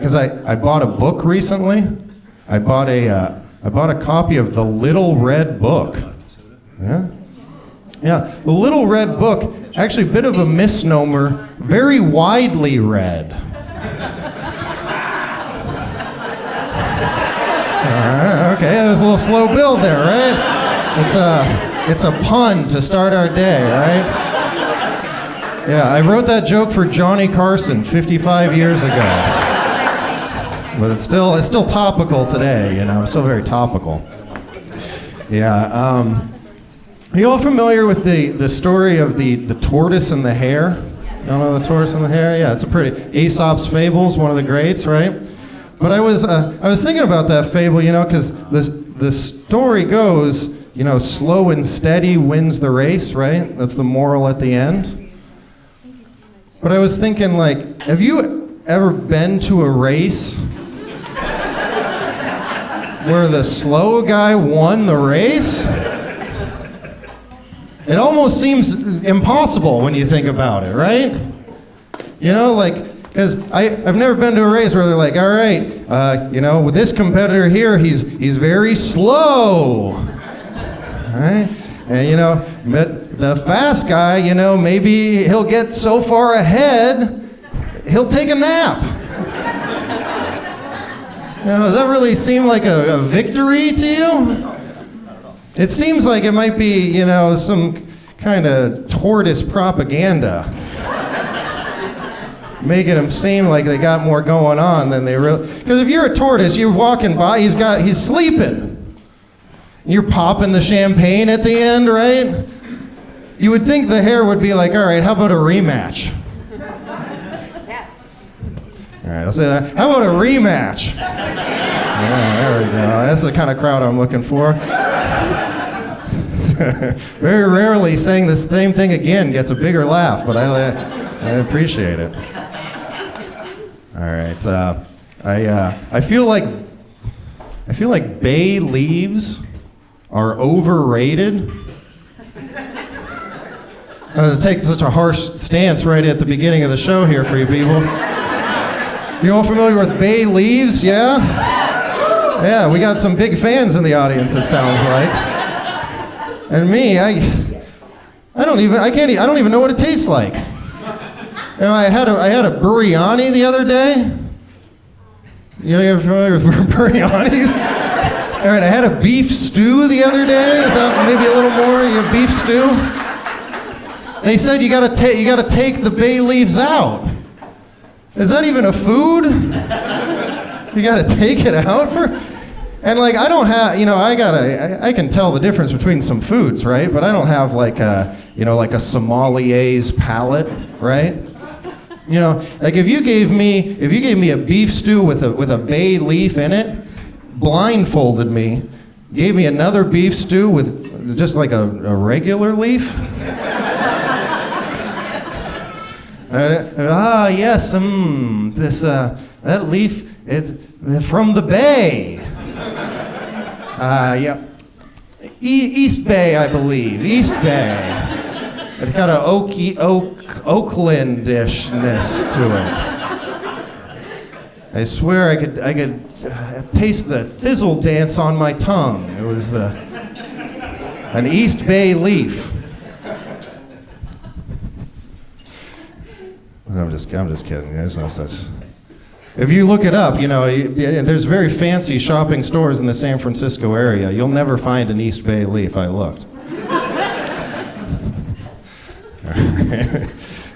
because I bought a book recently. I bought a copy of The Little Red Book. Yeah? Yeah, The Little Red Book, actually a bit of a misnomer, very widely read. Okay, that was a little slow build there, right? It's a pun to start our day, right? Yeah, I wrote that joke for Johnny Carson 55 years ago. But it's still topical today, you know, it's still very topical. Yeah, are you all familiar with the story of the tortoise and the hare? You don't know the tortoise and the hare? Yeah, it's a pretty, Aesop's Fables, one of the greats, right? But I was thinking about that fable, you know, because the story goes, you know, slow and steady wins the race, right? That's the moral at the end. But I was thinking, like, have you ever been to a race where the slow guy won the race? It almost seems impossible when you think about it, right? You know, like, because I've never been to a race where they're like, all right, you know, with this competitor here, he's very slow, right? And, you know, the fast guy, you know, maybe he'll get so far ahead, he'll take a nap. You know, does that really seem like a victory to you? It seems like it might be, you know, some kind of tortoise propaganda. Making them seem like they got more going on than they really... Because if you're a tortoise, you're walking by, he's sleeping. You're popping the champagne at the end, right? You would think the hare would be like, all right, how about a rematch? All right, I'll say that. How about a rematch? Yeah, there we go. That's the kind of crowd I'm looking for. Very rarely saying the same thing again gets a bigger laugh, but I appreciate it. All right, I feel like bay leaves are overrated. I'm going to take such a harsh stance right at the beginning of the show here for you people. You all familiar with bay leaves? Yeah? Yeah, we got some big fans in the audience, it sounds like. And me, I don't even know what it tastes like. You know, I had a biryani the other day. You familiar with biryanis? All right, I had a beef stew the other day. Is that maybe a little more? You have beef stew? They said you gotta take the bay leaves out. Is that even a food? You gotta take it out for? And like I don't have, you know, I can tell the difference between some foods, right? But I don't have like a, you know, like a sommelier's palate, right? You know, like if you gave me a beef stew with a bay leaf in it, blindfolded me, gave me another beef stew with just like a regular leaf. Yes, that leaf is from the bay. Yeah, East Bay, I believe. East Bay. It's got a Oakland-ishness to it. I swear I could taste the thistle dance on my tongue. It was an East Bay leaf. I'm just kidding. There's no such. If you look it up, you know, there's very fancy shopping stores in the San Francisco area. You'll never find an East Bay leaf. I looked.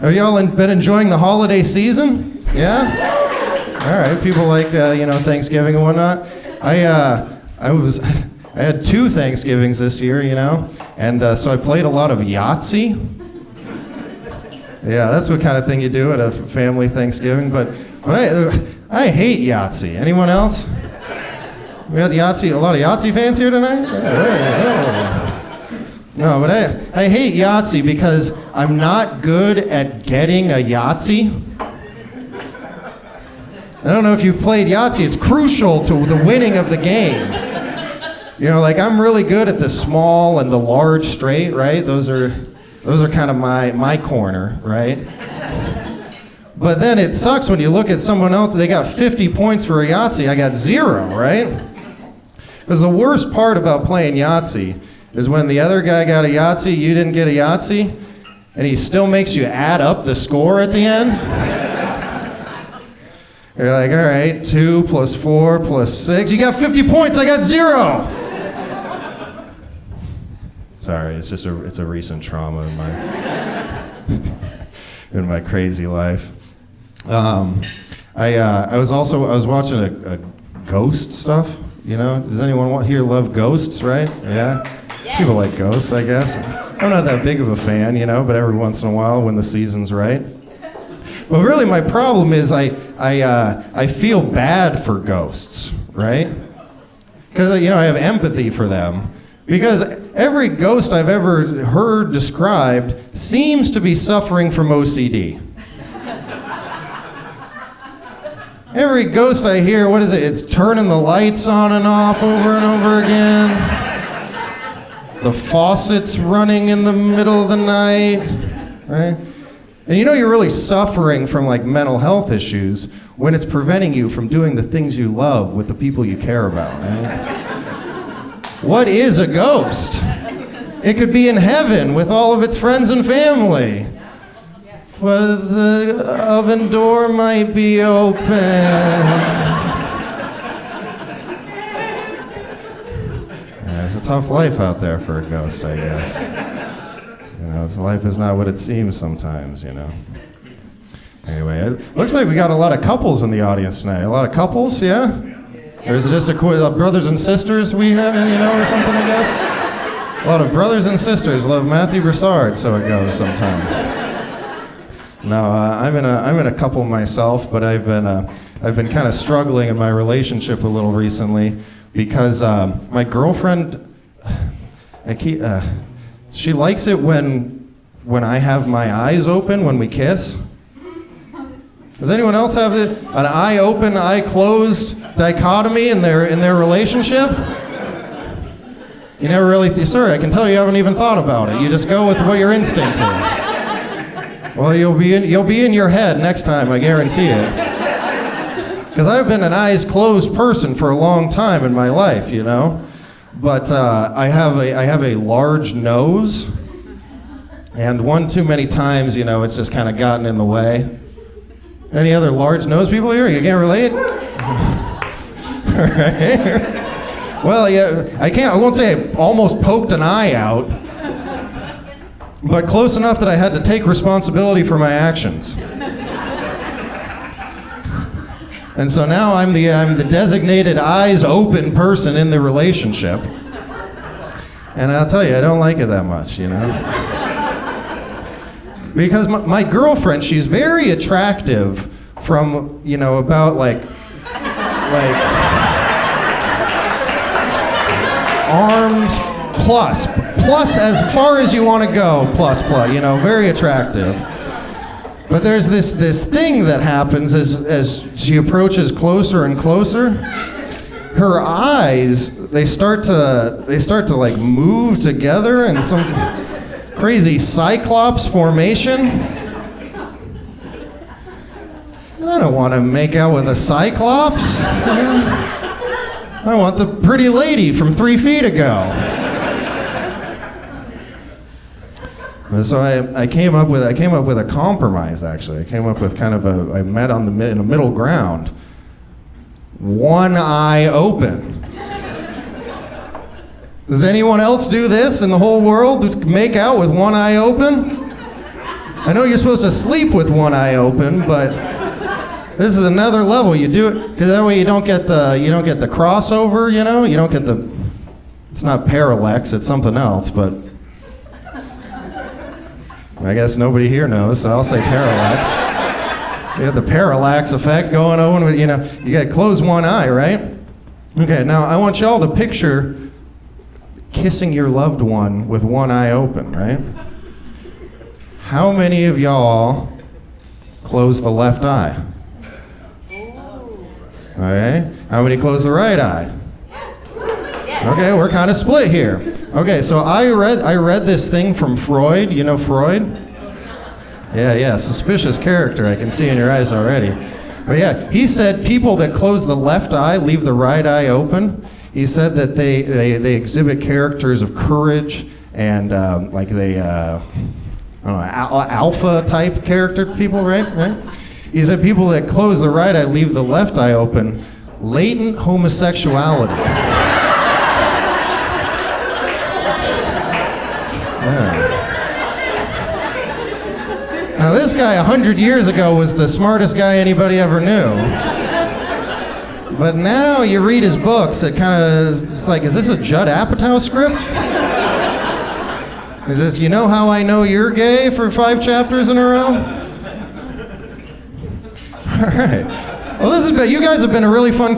Have y'all been enjoying the holiday season? Yeah? All right, people like, you know, Thanksgiving and whatnot. I had 2 Thanksgivings this year, you know, and so I played a lot of Yahtzee. Yeah, that's what kind of thing you do at a family Thanksgiving, but I hate Yahtzee. Anyone else? We had Yahtzee, a lot of Yahtzee fans here tonight? Yeah. No, but I hate Yahtzee because I'm not good at getting a Yahtzee. I don't know if you've played Yahtzee. It's crucial to the winning of the game. You know, like I'm really good at the small and the large straight, right? Those are kind of my corner, right? But then it sucks when you look at someone else, they got 50 points for a Yahtzee, I got 0, right? Because the worst part about playing Yahtzee is when the other guy got a Yahtzee, you didn't get a Yahtzee, and he still makes you add up the score at the end. You're like, all right, 2 plus 4 plus 6, you got 50 points, I got 0! Sorry, it's a recent trauma in my crazy life. I was watching a ghost stuff. You know, does anyone here love ghosts? Right? Yeah. People like ghosts, I guess. I'm not that big of a fan, you know, but every once in a while when the season's right. But really, my problem is I feel bad for ghosts, right? Because I have empathy for them. Because every ghost I've ever heard described seems to be suffering from OCD. Every ghost I hear, what is it? It's turning the lights on and off over and over again. The faucet's running in the middle of the night, right? And you're really suffering from like mental health issues when it's preventing you from doing the things you love with the people you care about, right? What is a ghost? It could be in heaven with all of its friends and family. But the oven door might be open. Yeah, it's a tough life out there for a ghost, I guess. Life is not what it seems sometimes, Anyway, it looks like we got a lot of couples in the audience tonight. A lot of couples, yeah? Or is it just brothers and sisters we have, or something, I guess? A lot of brothers and sisters love Matthew Broussard, so it goes sometimes. No, I'm in a couple myself, but I've been kind of struggling in my relationship a little recently because my girlfriend, she likes it when I have my eyes open when we kiss. Does anyone else have an eye open, eye closed dichotomy in their relationship? You never really, sorry, I can tell you haven't even thought about it. You just go with what your instinct is. Well, you'll be in your head next time, I guarantee it. Because I've been an eyes closed person for a long time in my life, But I have a large nose, and one too many times, it's just kind of gotten in the way. Any other large nose people here? You can't relate? All right. Well, yeah, I won't say I almost poked an eye out, but close enough that I had to take responsibility for my actions. And so now I'm the designated eyes open person in the relationship. And I'll tell you, I don't like it that much, Because my girlfriend, she's very attractive from, about like arms plus as far as you want to go, plus, very attractive. But there's this thing that happens as she approaches closer and closer. Her eyes, they start to like move together in some crazy cyclops formation. I don't want to make out with a cyclops. I want the pretty lady from 3 feet ago. So I came up with a compromise, actually. I came up with kind of I met in a middle ground. One eye open. Does anyone else do this in the whole world? Make out with one eye open? I know you're supposed to sleep with one eye open, but this is another level. You do it because that way you don't get the crossover. You don't get the. It's not parallax. It's something else, but. I guess nobody here knows, so I'll say parallax. You got the parallax effect going on, you got to close one eye, right? Okay, now I want y'all to picture kissing your loved one with one eye open, right? How many of y'all close the left eye? Okay, how many close the right eye? Okay, we're kind of split here. Okay, so I read this thing from Freud. You know Freud? Yeah, suspicious character I can see in your eyes already. But yeah, he said people that close the left eye leave the right eye open. He said that they exhibit characters of courage and like they, I don't know, alpha type character people, right? He said people that close the right eye leave the left eye open. Latent homosexuality. Yeah. Now this guy 100 years ago was the smartest guy anybody ever knew. But now you read his books, it's like, is this a Judd Apatow script? Is this, you know how I know you're gay for 5 chapters in a row? All right. Well, you guys have been a really fun